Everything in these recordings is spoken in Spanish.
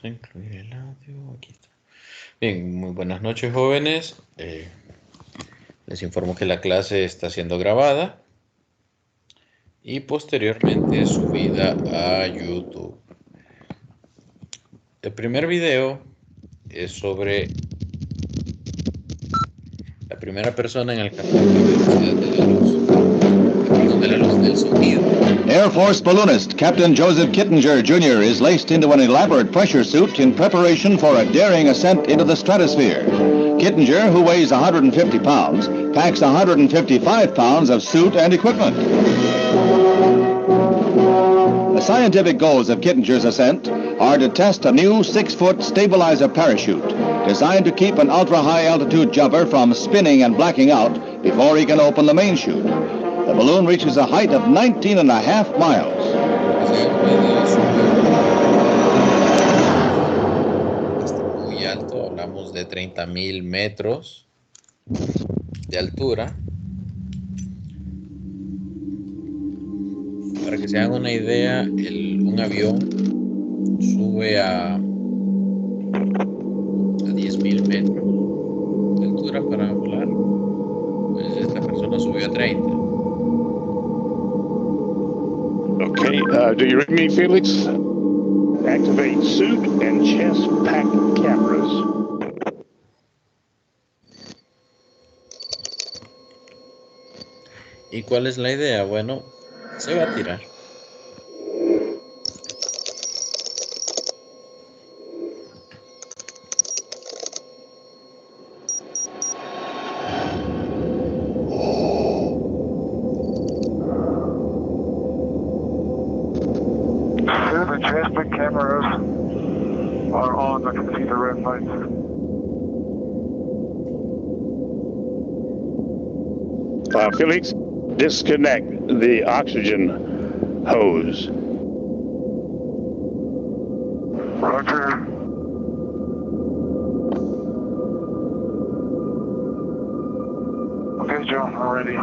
Incluir el audio, aquí está. Bien, muy buenas noches, jóvenes. Les informo que la clase está siendo grabada y posteriormente subida a YouTube. El primer video es sobre la primera persona en alcanzar la velocidad de la luz, del sonido. Air Force balloonist Captain Joseph Kittinger, Jr. is laced into an elaborate pressure suit in preparation for a daring ascent into the stratosphere. Kittinger, who weighs 150 pounds, packs 155 pounds of suit and equipment. The scientific goals of Kittinger's ascent are to test a new 6-foot stabilizer parachute designed to keep an ultra-high altitude jumper from spinning and blacking out before he can open the main chute. The balloon reaches a height of 19 and a half miles. Está muy alto, hablamos de 30,000 metros de altura. Para que se hagan una idea, un avión sube a 10,000 metros de altura para volar. Pues esta persona subió a 30. Okay, do you read me, Felix? Activate suit and chest pack cameras. ¿Y cuál es la idea? Bueno, se va a tirar. The chest pack cameras are on. I can see the red lights. Felix, disconnect the oxygen hose. Roger. Okay, Joe, I'm ready.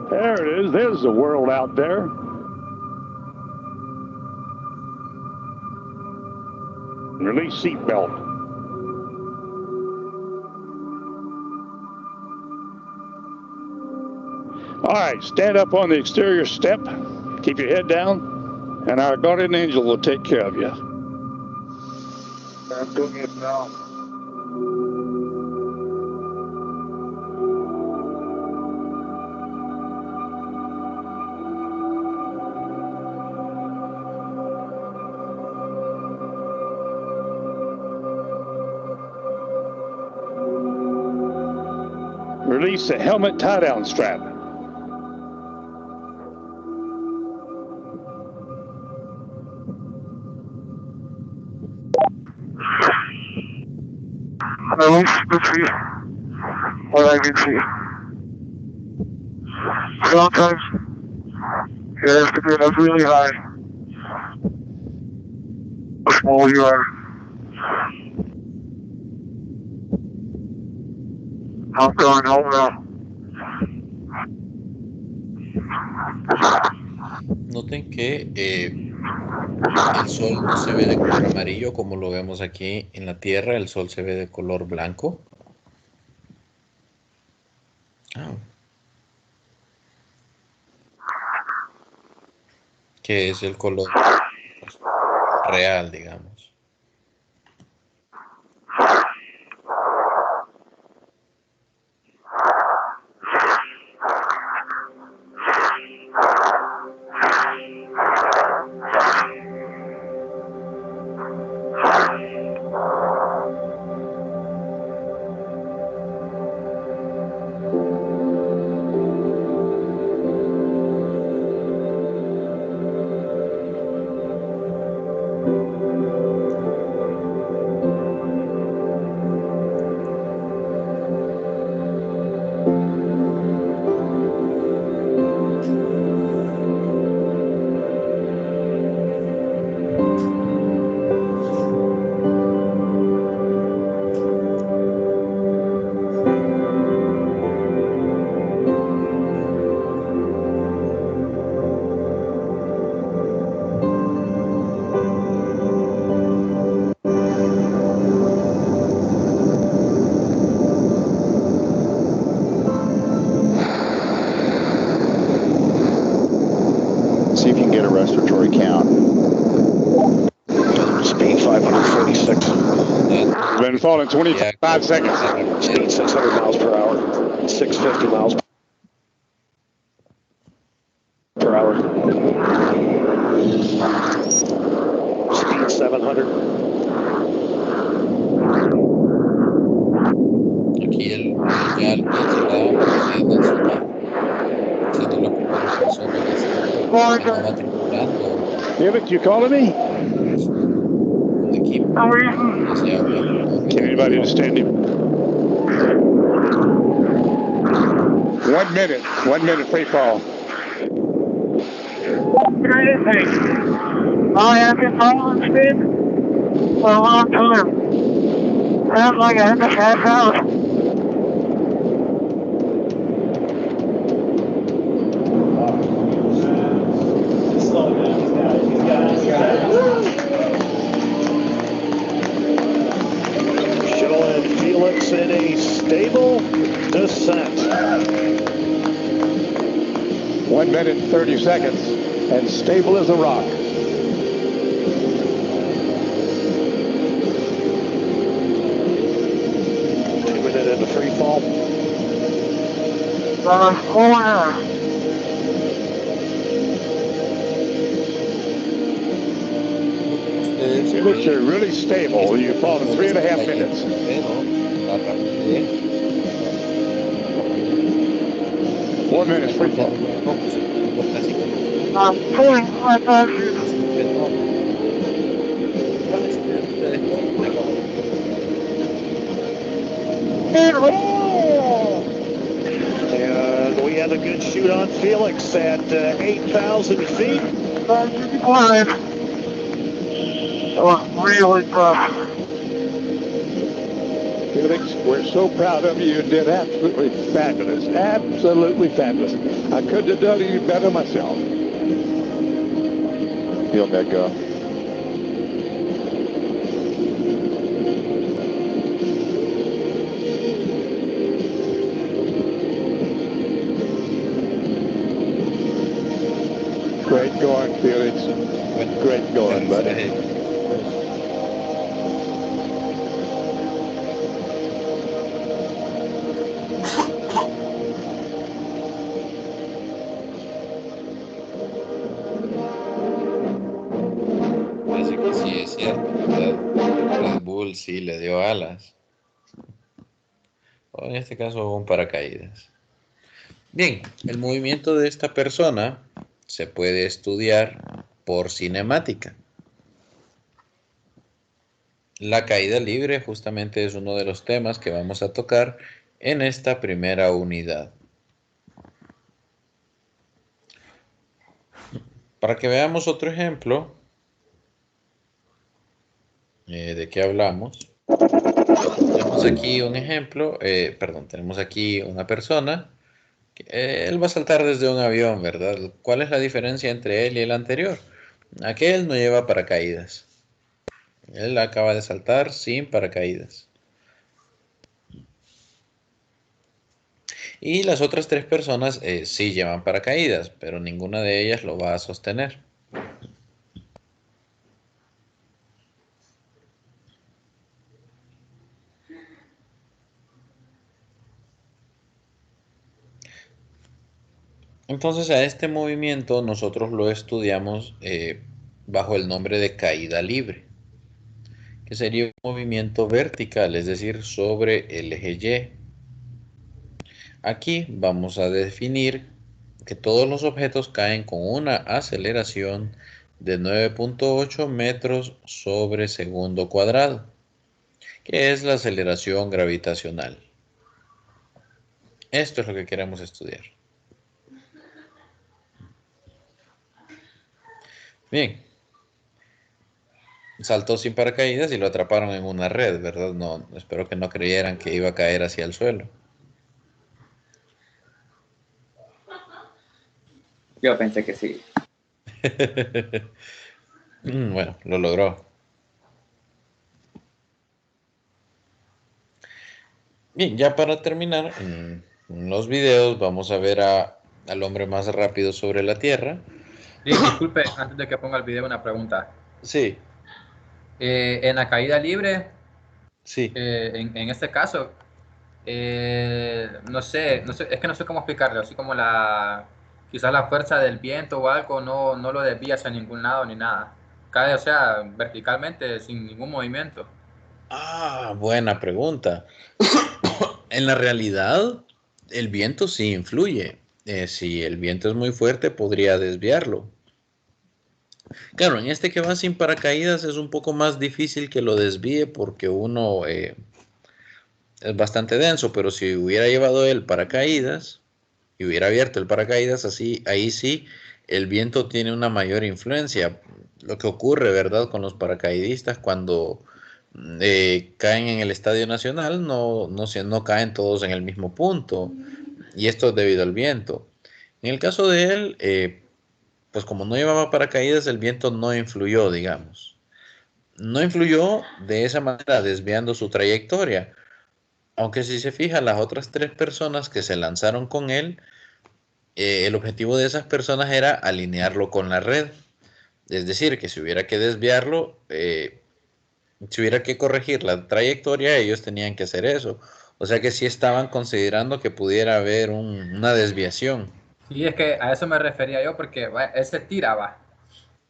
There it is. There's the world out there. Release seatbelt. All right, stand up on the exterior step. Keep your head down, and our guardian angel will take care of you. I'm doing it now. Release the helmet tie-down strap. Release the tree. What I can see. Sometimes you have to get up really high. The smaller you are. I'm going home now. Noten que el sol no se ve de color amarillo como lo vemos aquí en la Tierra. El sol se ve de color blanco. Que es el color real, digamos. 36. Been falling 25 seconds. Speed 600 miles per hour. 650 miles per hour. Speed 700. Aquí ya el se da siendo la primera persona que está matriculando Felix, you calling me? un equipo. Se habla. Can anybody understand him? 1 minute. 1 minute free fall. Crazy. I have been following speed for a long time. Sounds like I had to pass out. Showing Felix in a stable descent. 1 minute and 30 seconds. And stable as a rock. 2 minute into free fall. 4. Felix, you're really stable. You fall in 3.5 minutes. Pero la rapidez 4 minutes free fall. casi I'm pulling my parachute. And we have a good shoot on Felix at 8,000 feet. 55. That was really tough. Felix, we're so proud of you. You did absolutely fabulous. Absolutely fabulous. I couldn't have done any better myself. Feel that go. Great going, Felix. Great going, buddy. Parece que sí es cierto, ¿verdad? Red Bull sí le dio alas. O en este caso un paracaídas. Bien, el movimiento de esta persona se puede estudiar por cinemática. La caída libre justamente es uno de los temas que vamos a tocar en esta primera unidad. Para que veamos otro ejemplo de qué hablamos. Tenemos aquí un ejemplo, tenemos aquí una persona. Él va a saltar desde un avión, ¿verdad? ¿Cuál es la diferencia entre él y el anterior? Aquel no lleva paracaídas. Él acaba de saltar sin paracaídas. Y las otras 3 personas sí llevan paracaídas, pero ninguna de ellas lo va a sostener. Entonces a este movimiento nosotros lo estudiamos bajo el nombre de caída libre, que sería un movimiento vertical, es decir, sobre el eje Y. Aquí vamos a definir que todos los objetos caen con una aceleración de 9.8 metros sobre segundo cuadrado, que es la aceleración gravitacional. Esto es lo que queremos estudiar. Bien. Saltó sin paracaídas y lo atraparon en una red, ¿verdad? No, espero que no creyeran que iba a caer hacia el suelo. Yo pensé que sí. Bueno, lo logró. Bien, ya para terminar, en los videos vamos a ver al hombre más rápido sobre la Tierra. Disculpe, antes de que ponga el video, una pregunta. Sí. En la caída libre, Sí. en este caso, no sé, es que no sé cómo explicarlo, así como quizás la fuerza del viento o algo no lo desvía hacia ningún lado ni nada. Cae, o sea, verticalmente, sin ningún movimiento. Ah, buena pregunta. En la realidad, el viento sí influye. Si el viento es muy fuerte, podría desviarlo. Claro, en este que va sin paracaídas es un poco más difícil que lo desvíe porque uno es bastante denso, pero si hubiera llevado el paracaídas y hubiera abierto el paracaídas, así, ahí sí, el viento tiene una mayor influencia. Lo que ocurre, ¿verdad? Con los paracaidistas cuando caen en el Estadio Nacional, no caen todos en el mismo punto, y esto es debido al viento. En el caso de él, pues como no llevaba paracaídas, el viento no influyó, digamos. No influyó de esa manera, desviando su trayectoria. Aunque si se fija, las otras tres personas que se lanzaron con él, el objetivo de esas personas era alinearlo con la red. Es decir, que si hubiera que desviarlo, si hubiera que corregir la trayectoria, ellos tenían que hacer eso. O sea que sí estaban considerando que pudiera haber una desviación. Sí, es que a eso me refería yo, porque ese tira, va.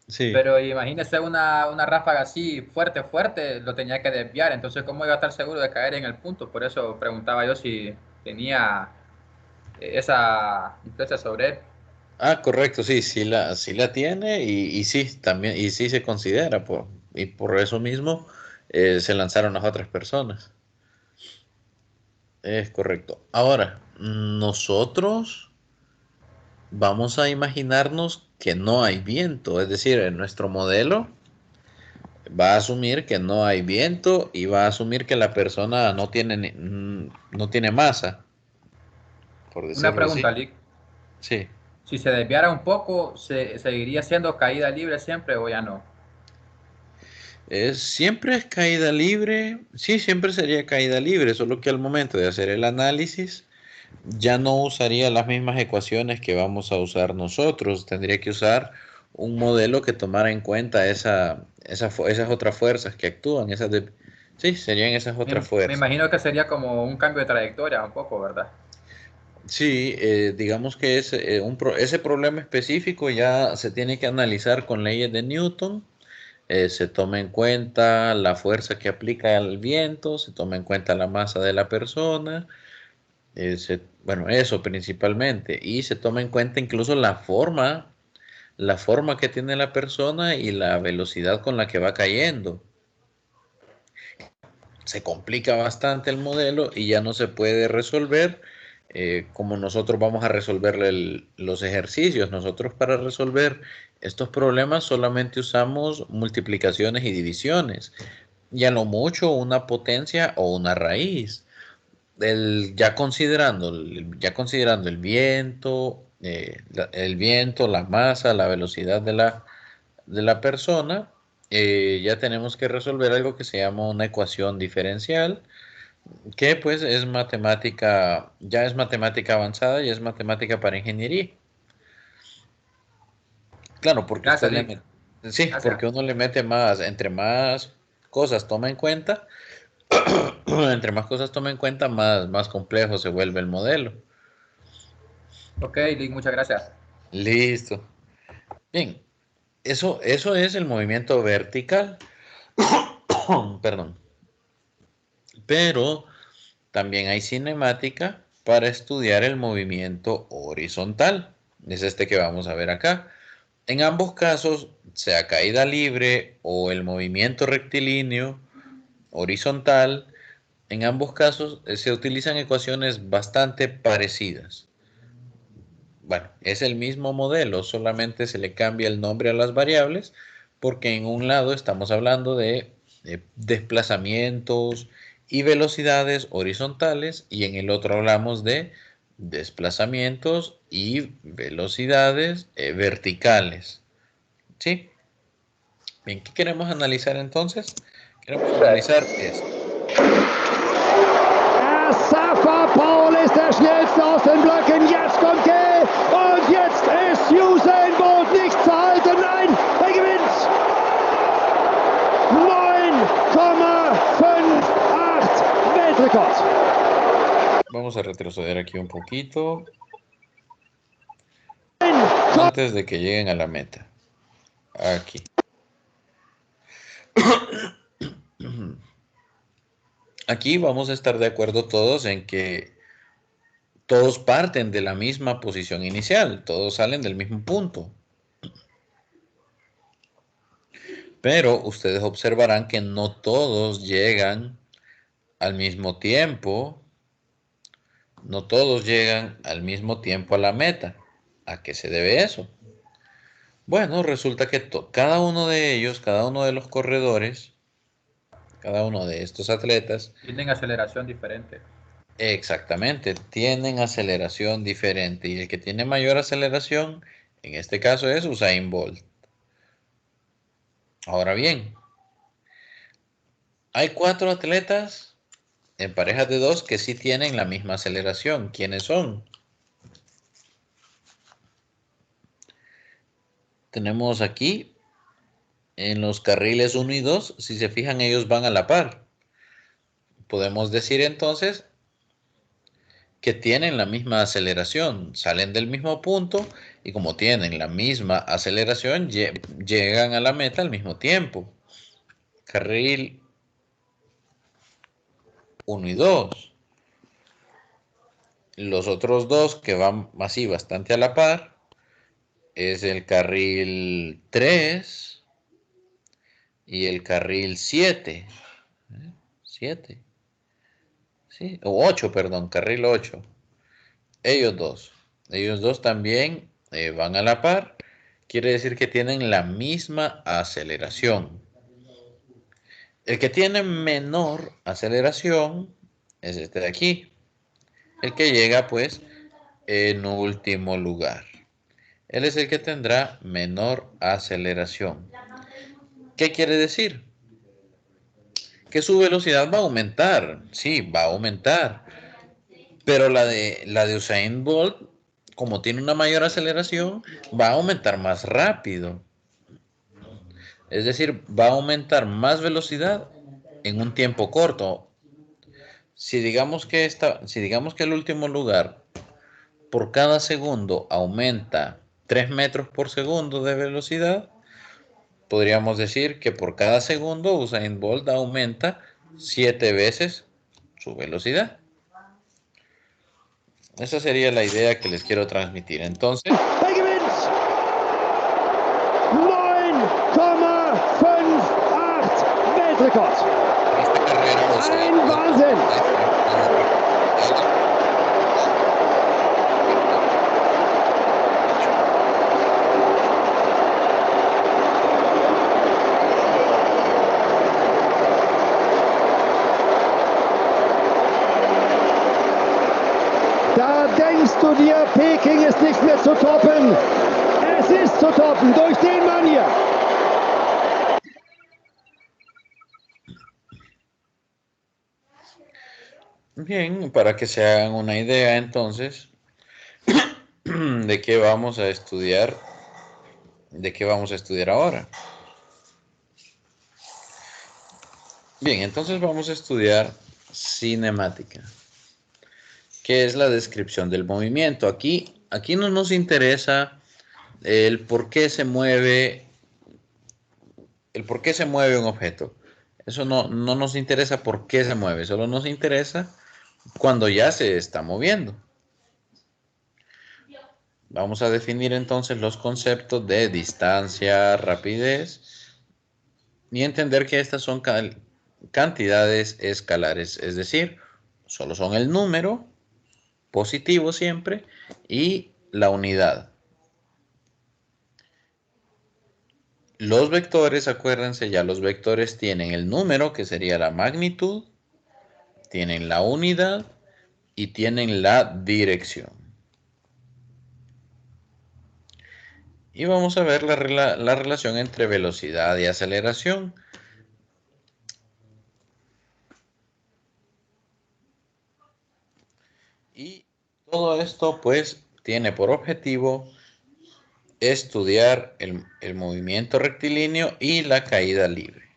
Sí. Pero imagínese una ráfaga así fuerte, fuerte, lo tenía que desviar. Entonces, ¿cómo iba a estar seguro de caer en el punto? Por eso preguntaba yo si tenía esa influencia sobre él. Ah, correcto, sí, sí la tiene y sí, también, y sí se considera, y por eso mismo se lanzaron las otras personas. Es correcto. Ahora, nosotros vamos a imaginarnos que no hay viento, es decir, en nuestro modelo va a asumir que no hay viento y va a asumir que la persona no tiene masa, por Una decirlo así. pregunta, Lick. Sí. Si se desviara un poco, ¿seguiría siendo caída libre siempre o ya no? Siempre es caída libre, sí, siempre sería caída libre, solo que al momento de hacer el análisis ya no usaría las mismas ecuaciones que vamos a usar nosotros, tendría que usar un modelo que tomara en cuenta esas otras fuerzas que actúan, sí, serían esas otras Me fuerzas. imagino que sería como un cambio de trayectoria un poco, ¿verdad? Sí, digamos que ese problema específico ya se tiene que analizar con leyes de Newton. Se toma en cuenta la fuerza que aplica el viento, se toma en cuenta la masa de la persona, bueno, eso principalmente, y se toma en cuenta incluso la forma que tiene la persona y la velocidad con la que va cayendo. Se complica bastante el modelo y ya no se puede resolver como nosotros vamos a resolver los ejercicios. Nosotros para resolver estos problemas solamente usamos multiplicaciones y divisiones. Y a lo mucho una potencia o una raíz. Ya considerando el viento, la masa, la velocidad de la persona, ya tenemos que resolver algo que se llama una ecuación diferencial, que pues ya es matemática avanzada y es matemática para ingeniería. Claro, porque Gracias, Lick. sí, Gracias. porque uno le mete entre más cosas toma en cuenta, entre más cosas toma en cuenta, más complejo se vuelve el modelo. Ok, Lick, muchas gracias. Listo. Bien, eso es el movimiento vertical. Perdón. Pero también hay cinemática para estudiar el movimiento horizontal. Es este que vamos a ver acá. En ambos casos, sea caída libre o el movimiento rectilíneo horizontal, en ambos casos se utilizan ecuaciones bastante parecidas. Bueno, es el mismo modelo, solamente se le cambia el nombre a las variables, porque en un lado estamos hablando de desplazamientos y velocidades horizontales y en el otro hablamos de desplazamientos y velocidades verticales. ¿Sí? Bien, ¿qué queremos analizar entonces? Queremos analizar esto. Safa Paul ist der schnellste aus den Blöcken. Jetzt kommt er. Und jetzt ist Usain Bolt nicht zu halten. Nein, er gewinnt. Weltrekord. Vamos a retroceder aquí un poquito antes de que lleguen a la meta. Aquí. Aquí vamos a estar de acuerdo todos en que todos parten de la misma posición inicial, todos salen del mismo punto. Pero ustedes observarán que no todos llegan al mismo tiempo. No todos llegan al mismo tiempo a la meta. ¿A qué se debe eso? Bueno, resulta que cada uno de ellos, cada uno de los corredores, cada uno de estos atletas, Tienen aceleración diferente. exactamente, tienen aceleración diferente. Y el que tiene mayor aceleración, en este caso es Usain Bolt. Ahora bien, hay 4 atletas en parejas de 2 que sí tienen la misma aceleración. ¿Quiénes son? Tenemos aquí en los carriles 1 y 2, si se fijan, ellos van a la par. Podemos decir entonces que tienen la misma aceleración, salen del mismo punto y como tienen la misma aceleración, llegan a la meta al mismo tiempo. Carril 1 y 2. Los otros 2 que van así bastante a la par es el carril 3 y el carril 7. 7. Sí, o 8, perdón, carril 8. Ellos dos también van a la par. Quiere decir que tienen la misma aceleración. El que tiene menor aceleración es este de aquí. El que llega pues en último lugar. Él es el que tendrá menor aceleración. ¿Qué quiere decir? Que su velocidad va a aumentar. Sí, va a aumentar. Pero la de Usain Bolt, como tiene una mayor aceleración, va a aumentar más rápido. Es decir, va a aumentar más velocidad en un tiempo corto. Si digamos que el último lugar por cada segundo aumenta 3 metros por segundo de velocidad, podríamos decir que por cada segundo Usain Bolt aumenta 7 veces su velocidad. Esa sería la idea que les quiero transmitir. Entonces, Er gewinnt 9,58 Weltrekord. esta carrera Ein Wahnsinn. Da denkst du dir, Peking ist nicht mehr zu toppen. Es ist zu toppen durch den Mann hier. Bien, para que se hagan una idea entonces de qué vamos a estudiar, ahora. Bien, entonces vamos a estudiar cinemática, que es la descripción del movimiento. Aquí no nos interesa el por qué se mueve un objeto. Eso no nos interesa por qué se mueve, solo nos interesa cuando ya se está moviendo. Vamos a definir entonces los conceptos de distancia, rapidez y entender que estas son cantidades escalares, es decir, solo son el número positivo siempre y la unidad. Los vectores, acuérdense, ya los vectores tienen el número, que sería la magnitud, tienen la unidad y tienen la dirección. Y vamos a ver la relación entre velocidad y aceleración. Y todo esto pues tiene por objetivo estudiar el movimiento rectilíneo y la caída libre.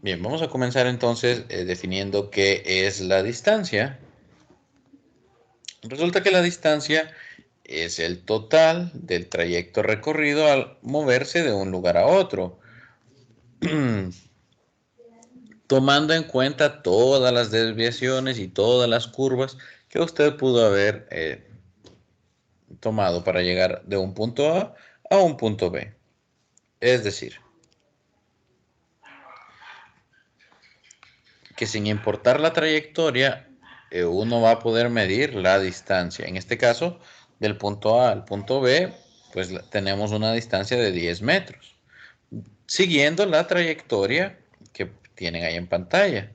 Bien, vamos a comenzar entonces definiendo qué es la distancia. Resulta que la distancia es el total del trayecto recorrido al moverse de un lugar a otro, tomando en cuenta todas las desviaciones y todas las curvas que usted pudo haber tomado para llegar de un punto a un punto B. Es decir, que sin importar la trayectoria, uno va a poder medir la distancia. En este caso, del punto A al punto B, pues tenemos una distancia de 10 metros, siguiendo la trayectoria que tienen ahí en pantalla.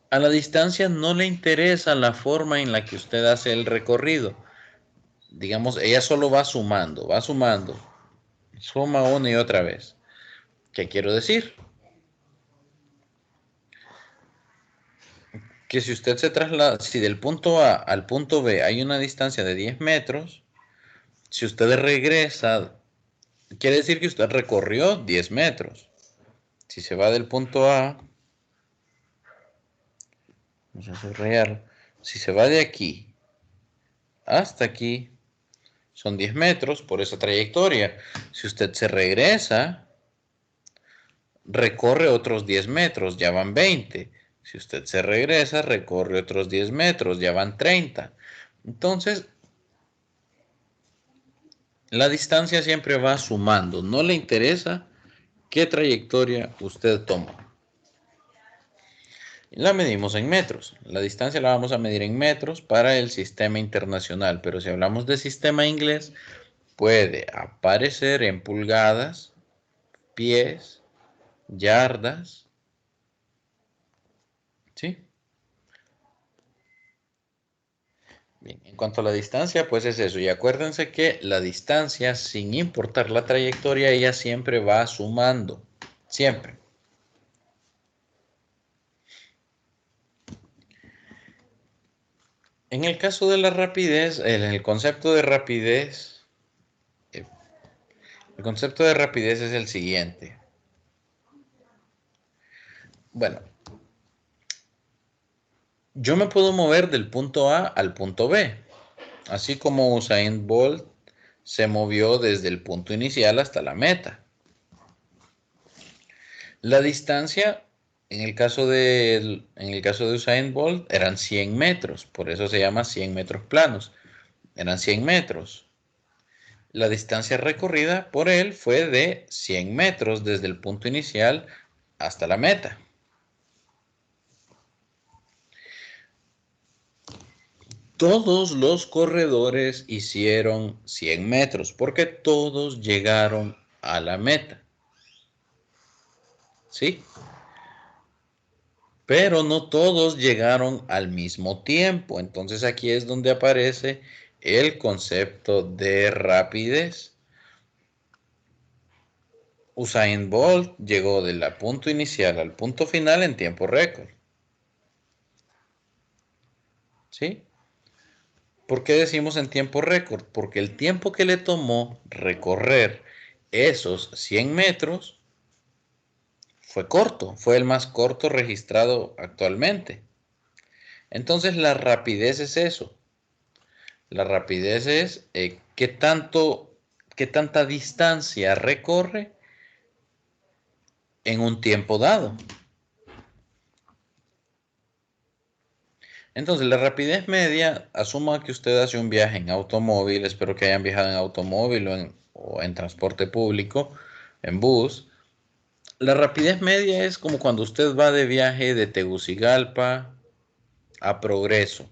A la distancia no le interesa la forma en la que usted hace el recorrido. Digamos, ella solo va sumando, suma una y otra vez. ¿Qué quiero decir? Que si usted se traslada, si del punto A al punto B hay una distancia de 10 metros, si usted regresa, quiere decir que usted recorrió 10 metros. Si se va del punto A, vamos a subrayarlo, si se va de aquí hasta aquí, son 10 metros por esa trayectoria. Si usted se regresa, recorre otros 10 metros, ya van 20. Si usted se regresa, recorre otros 10 metros, ya van 30. Entonces, la distancia siempre va sumando, no le interesa qué trayectoria usted tomó. La medimos en metros. La distancia la vamos a medir en metros para el sistema internacional, pero si hablamos de sistema inglés, puede aparecer en pulgadas, pies, yardas, ¿sí? Bien, en cuanto a la distancia, pues es eso. Y acuérdense que la distancia, sin importar la trayectoria, ella siempre va sumando. Siempre. En el caso de la rapidez, el concepto de rapidez, el concepto de rapidez es el siguiente. Bueno, yo me puedo mover del punto A al punto B, así como Usain Bolt se movió desde el punto inicial hasta la meta. La distancia, en el caso de Usain Bolt, eran 100 metros, por eso se llama 100 metros planos. Eran 100 metros. La distancia recorrida por él fue de 100 metros desde el punto inicial hasta la meta. Todos los corredores hicieron 100 metros porque todos llegaron a la meta. ¿Sí? Pero no todos llegaron al mismo tiempo. Entonces aquí es donde aparece el concepto de rapidez. Usain Bolt llegó del punto inicial al punto final en tiempo récord. ¿Sí? ¿Por qué decimos en tiempo récord? Porque el tiempo que le tomó recorrer esos 100 metros fue corto, fue el más corto registrado actualmente. Entonces la rapidez es eso. La rapidez es qué tanta distancia recorre en un tiempo dado. Entonces, la rapidez media, asuma que usted hace un viaje en automóvil, espero que hayan viajado en automóvil o en transporte público, en bus. La rapidez media es como cuando usted va de viaje de Tegucigalpa a Progreso.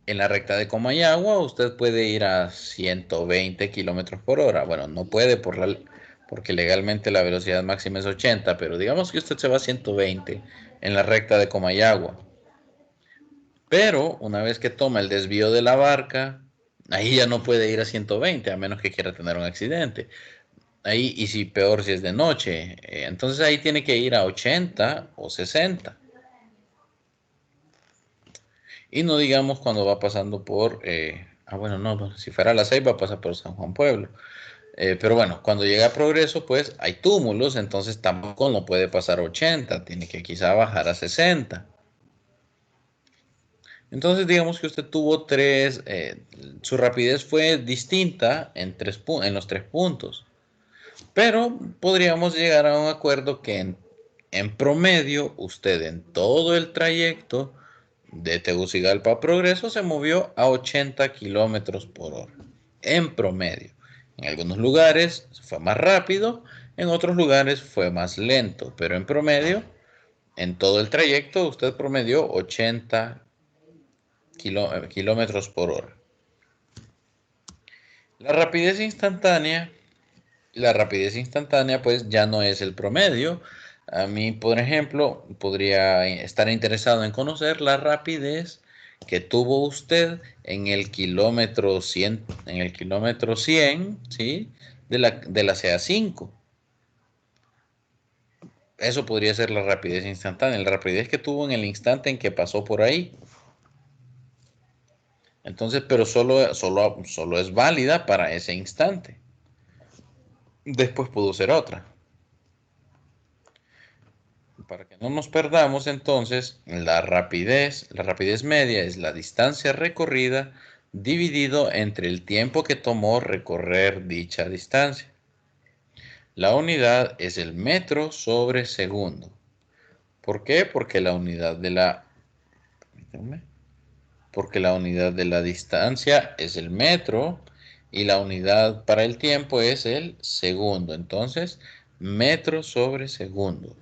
En la recta de Comayagua usted puede ir a 120 kilómetros por hora. Bueno, no puede porque legalmente la velocidad máxima es 80, pero digamos que usted se va a 120 en la recta de Comayagua. Pero una vez que toma el desvío de la barca, ahí ya no puede ir a 120, a menos que quiera tener un accidente. Ahí, y si peor si es de noche, entonces ahí tiene que ir a 80 o 60. Y no digamos cuando va pasando por, bueno, no, si fuera a las 6 va a pasar por San Juan Pueblo. Pero bueno, cuando llega a progreso, pues hay túmulos, entonces tampoco no puede pasar a 80, tiene que quizá bajar a 60. Entonces digamos que usted tuvo su rapidez fue distinta en los 3 puntos. Pero podríamos llegar a un acuerdo que en promedio usted en todo el trayecto de Tegucigalpa a Progreso se movió a 80 kilómetros por hora. En promedio. En algunos lugares fue más rápido, en otros lugares fue más lento, pero en promedio, en todo el trayecto, usted promedió 80 kilómetros por hora. La rapidez instantánea pues ya no es el promedio. A mí, por ejemplo, podría estar interesado en conocer la rapidez que tuvo usted en el kilómetro 100, ¿sí? de la CA5. Eso podría ser la rapidez instantánea, la rapidez que tuvo en el instante en que pasó por ahí. Entonces, pero solo es válida para ese instante. Después pudo ser otra. Para que no nos perdamos, entonces, la rapidez media es la distancia recorrida dividido entre el tiempo que tomó recorrer dicha distancia. La unidad es el metro sobre segundo. ¿Por qué? Porque la unidad de la distancia es el metro y la unidad para el tiempo es el segundo. Entonces, metro sobre segundo.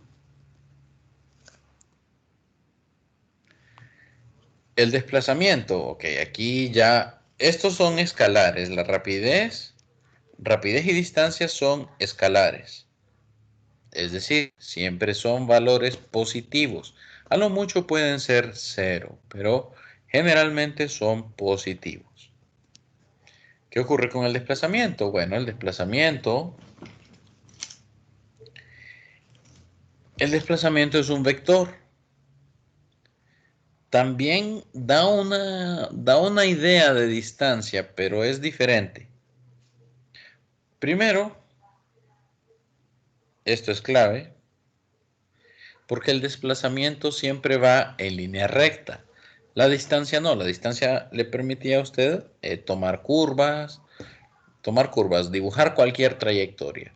El desplazamiento, ok, aquí ya, estos son escalares, la rapidez y distancia son escalares, es decir, siempre son valores positivos. A lo mucho pueden ser 0, pero generalmente son positivos. ¿Qué ocurre con el desplazamiento? Bueno, el desplazamiento es un vector. También da una idea de distancia, pero es diferente. Primero, esto es clave, porque el desplazamiento siempre va en línea recta. La distancia no, la distancia le permitía a usted tomar curvas, dibujar cualquier trayectoria.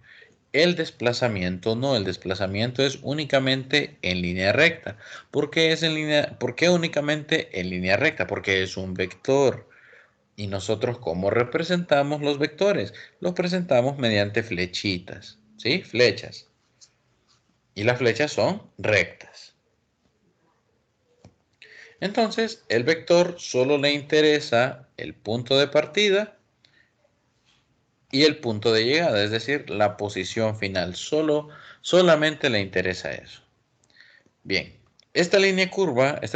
El desplazamiento no, el desplazamiento es únicamente en línea recta. ¿Por qué únicamente en línea recta? Porque es un vector. ¿Y nosotros cómo representamos los vectores? Los presentamos mediante flechitas, ¿sí? Flechas. Y las flechas son rectas. Entonces, el vector solo le interesa el punto de partida y el punto de llegada, es decir, la posición final. Solamente le interesa eso. Bien, esta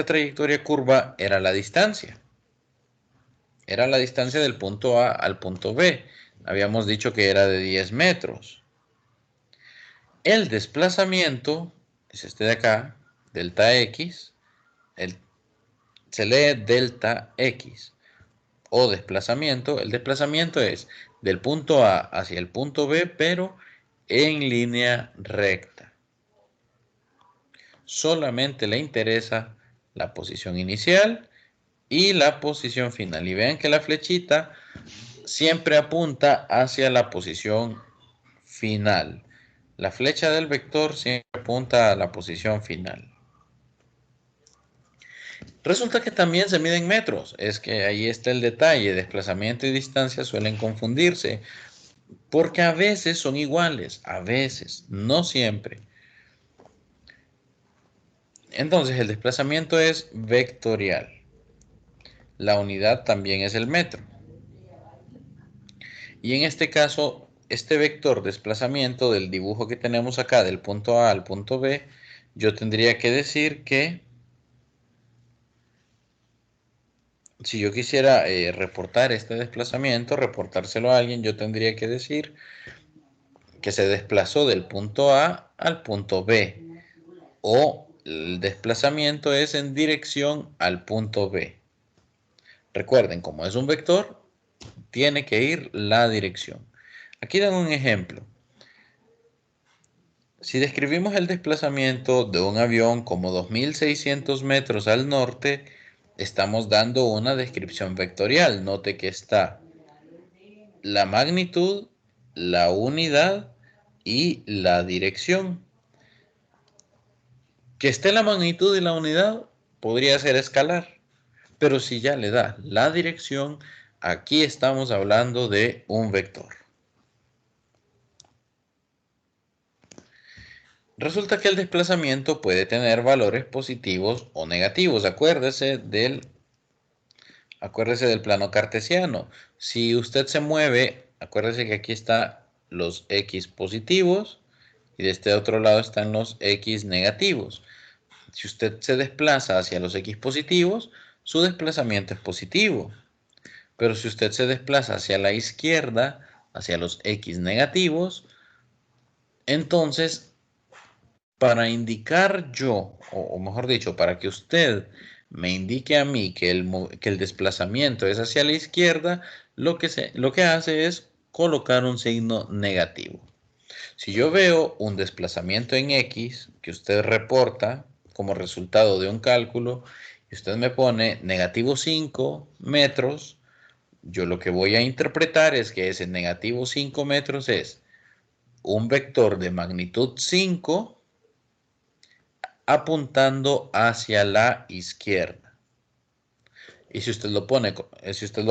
trayectoria curva era la distancia. Era la distancia del punto A al punto B. Habíamos dicho que era de 10 metros. El desplazamiento es este de acá, delta X. Se lee delta X o desplazamiento. El desplazamiento es del punto A hacia el punto B, pero en línea recta. Solamente le interesa la posición inicial y la posición final. Y vean que la flechita siempre apunta hacia la posición final. La flecha del vector siempre apunta a la posición final. Resulta que también se miden metros. Es que ahí está el detalle. Desplazamiento y distancia suelen confundirse. Porque a veces son iguales. A veces. No siempre. Entonces el desplazamiento es vectorial. La unidad también es el metro. Y en este caso, este vector desplazamiento del dibujo que tenemos acá del punto A al punto B, yo tendría que decir que si yo quisiera reportar este desplazamiento, reportárselo a alguien, yo tendría que decir que se desplazó del punto A al punto B. O el desplazamiento es en dirección al punto B. Recuerden, como es un vector, tiene que ir la dirección. Aquí dan un ejemplo. Si describimos el desplazamiento de un avión como 2.600 metros al norte, estamos dando una descripción vectorial. Note que está la magnitud, la unidad y la dirección. Que esté la magnitud y la unidad podría ser escalar, pero si ya le da la dirección, aquí estamos hablando de un vector. Resulta que el desplazamiento puede tener valores positivos o negativos. Acuérdese del plano cartesiano. Si usted se mueve, acuérdese que aquí están los x positivos y de este otro lado están los x negativos. Si usted se desplaza hacia los x positivos, su desplazamiento es positivo. Pero si usted se desplaza hacia la izquierda, hacia los x negativos, entonces para indicar yo, o mejor dicho, para que usted me indique a mí que el desplazamiento es hacia la izquierda, lo que hace es colocar un signo negativo. Si yo veo un desplazamiento en X que usted reporta como resultado de un cálculo y usted me pone negativo 5 metros, yo lo que voy a interpretar es que ese negativo 5 metros es un vector de magnitud 5 apuntando hacia la izquierda. Y si usted lo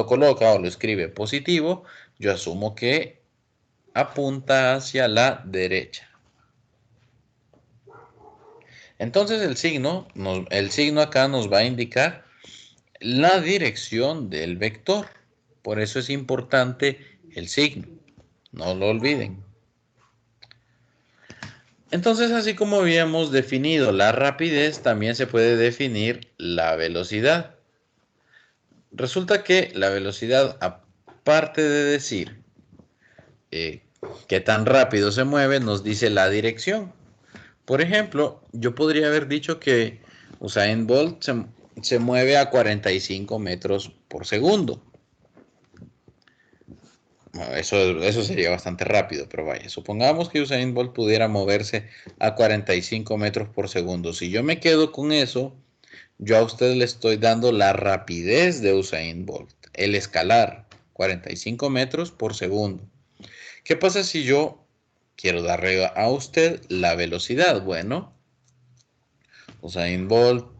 coloca o lo escribe positivo, yo asumo que apunta hacia la derecha. Entonces el signo acá nos va a indicar la dirección del vector. Por eso es importante el signo. No lo olviden. Entonces, así como habíamos definido la rapidez, también se puede definir la velocidad. Resulta que la velocidad, aparte de decir qué tan rápido se mueve, nos dice la dirección. Por ejemplo, yo podría haber dicho que Usain Bolt se mueve a 45 metros por segundo. Eso sería bastante rápido, pero vaya, supongamos que Usain Bolt pudiera moverse a 45 metros por segundo. Si yo me quedo con eso, yo a usted le estoy dando la rapidez de Usain Bolt, el escalar, 45 metros por segundo. ¿Qué pasa si yo quiero darle a usted la velocidad? Bueno, Usain Bolt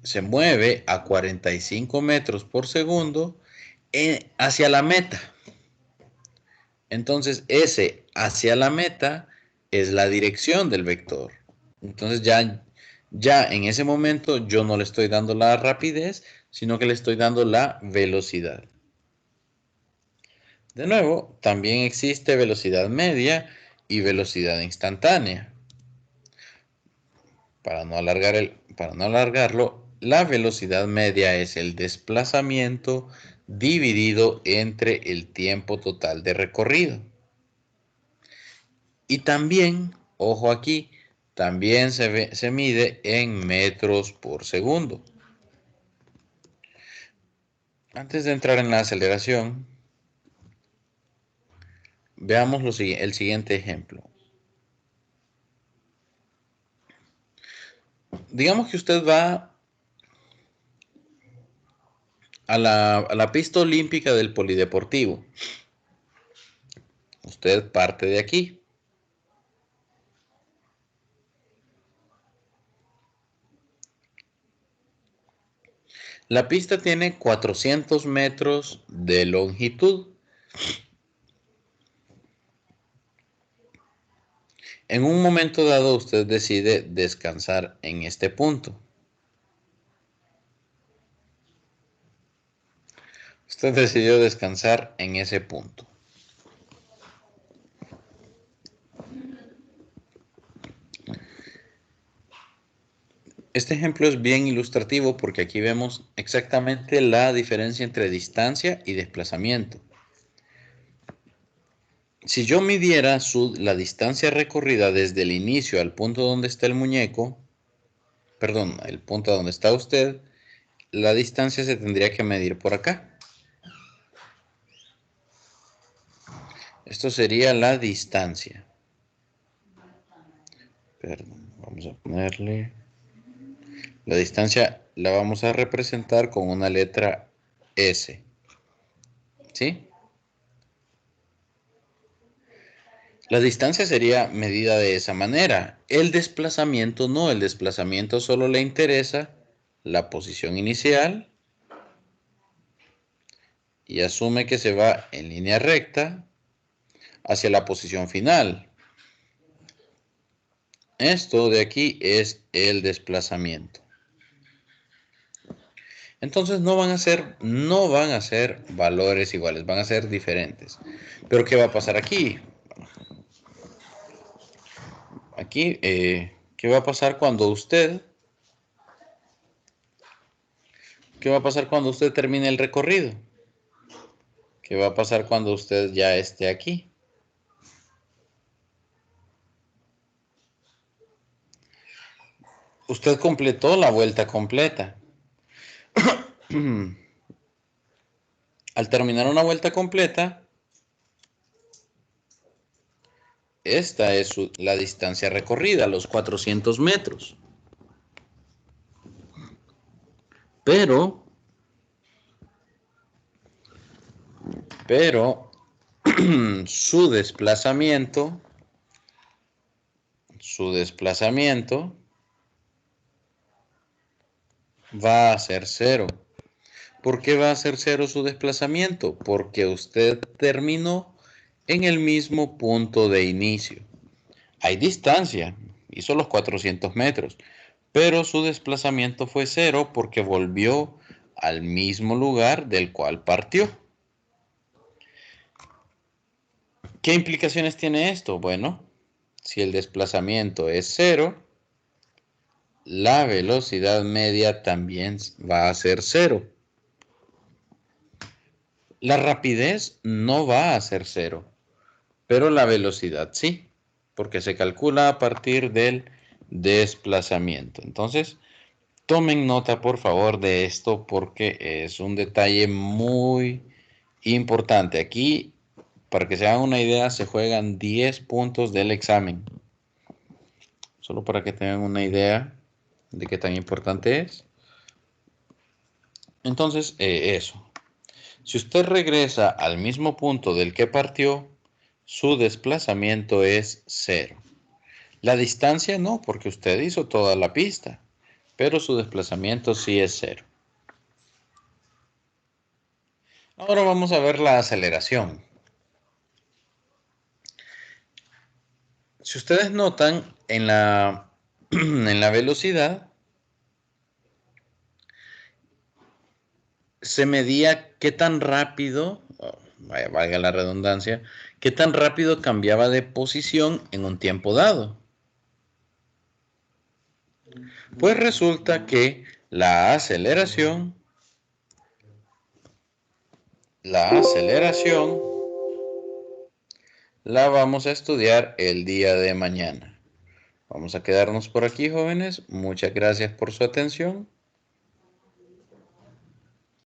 se mueve a 45 metros por segundo hacia la meta. Entonces, ese hacia la meta es la dirección del vector. Entonces, ya en ese momento yo no le estoy dando la rapidez, sino que le estoy dando la velocidad. De nuevo, también existe velocidad media y velocidad instantánea. Para no alargarlo, la velocidad media es el desplazamiento dividido entre el tiempo total de recorrido. Y también, ojo aquí, también se mide en metros por segundo. Antes de entrar en la aceleración, veamos el siguiente ejemplo. Digamos que usted va a la pista olímpica del polideportivo. Usted parte de aquí. La pista tiene 400 metros de longitud. En un momento dado, usted decide descansar en este punto. Usted decidió descansar en ese punto. Este ejemplo es bien ilustrativo porque aquí vemos exactamente la diferencia entre distancia y desplazamiento. Si yo midiera la distancia recorrida desde el inicio al punto donde está el muñeco, perdón, el punto donde está usted, la distancia se tendría que medir por acá. Esto sería la distancia. Perdón, vamos a ponerle... La distancia la vamos a representar con una letra S. ¿Sí? La distancia sería medida de esa manera. El desplazamiento no, el desplazamiento solo le interesa la posición inicial y asume que se va en línea recta hacia la posición final. Esto de aquí es el desplazamiento. Entonces no van a ser valores iguales, van a ser diferentes. Pero ¿qué va a pasar aquí? Aquí, ¿qué va a pasar cuando usted termine el recorrido? ¿Qué va a pasar cuando usted ya esté aquí? Usted completó la vuelta completa. Al terminar una vuelta completa, esta es la distancia recorrida, los 400 metros. Pero su desplazamiento va a ser 0. ¿Por qué va a ser 0 su desplazamiento? Porque usted terminó en el mismo punto de inicio. Hay distancia, hizo los 400 metros, pero su desplazamiento fue 0 porque volvió al mismo lugar del cual partió. ¿Qué implicaciones tiene esto? Bueno, si el desplazamiento es 0, la velocidad media también va a ser 0. La rapidez no va a ser 0, pero la velocidad sí, porque se calcula a partir del desplazamiento. Entonces, tomen nota por favor de esto porque es un detalle muy importante. Aquí, para que se hagan una idea, se juegan 10 puntos del examen. Solo para que tengan una idea de qué tan importante es. Entonces, eso. Si usted regresa al mismo punto del que partió, su desplazamiento es 0. La distancia no, porque usted hizo toda la pista, pero su desplazamiento sí es 0. Ahora vamos a ver la aceleración. Si ustedes notan en la velocidad, se medía qué tan rápido, valga la redundancia, qué tan rápido cambiaba de posición en un tiempo dado. Pues resulta que la aceleración la vamos a estudiar el día de mañana. Vamos a quedarnos por aquí, jóvenes. Muchas gracias por su atención.